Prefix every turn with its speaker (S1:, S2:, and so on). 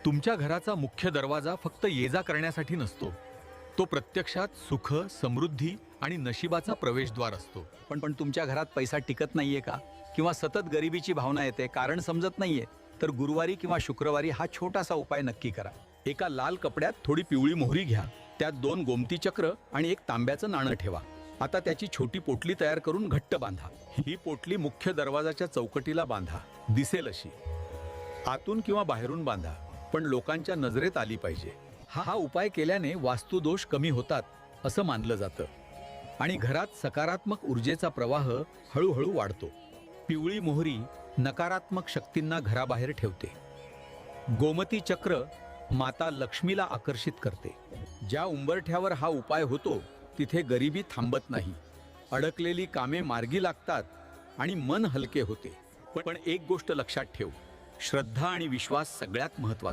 S1: तुमच्या घराचा मुख्य दरवाजा फक्त ये-जा करण्यासाठी नसतो. तो प्रत्यक्षात सुख, समृद्धी आणि नशिबाचा प्रवेशद्वार असतो.
S2: पण तुमच्या घरात पैसा टिकत नाहीये का, किंवा सतत गरिबीची भावना येते, कारण समजत नाहीये, तर गुरुवारी किंवा शुक्रवारी हा छोटासा उपाय नक्की करा. एका लाल कपड्यात थोडी पिवळी मोहरी घ्या, त्यात 2 गोमती चक्र आणि 1 तांब्याचं नाणं ठेवा. आता त्याची छोटी पोटली तयार करून घट्ट बांधा. ही पोटली मुख्य दरवाजाच्या चौकटीला बांधा, दिसेल अशी. आतून किंवा बाहेरून बांधा, पण लोकांच्या नजरेत आली पाहिजे. हा उपाय केल्याने वास्तुदोष कमी होतात असं मानलं जातं आणि घरात सकारात्मक ऊर्जेचा प्रवाह हळूहळू वाढतो. पिवळी मोहरी नकारात्मक शक्तींना घराबाहेर ठेवते. गोमती चक्र माता लक्ष्मीला आकर्षित करते. ज्या उंबरठ्यावर हा उपाय होतो तिथे गरिबी थांबत नाही, अडकलेली कामे मार्गी लागतात आणि मन हलके होते. पण एक गोष्ट लक्षात ठेव, श्रद्धा आणि विश्वास सगळ्यात महत्त्वाचा.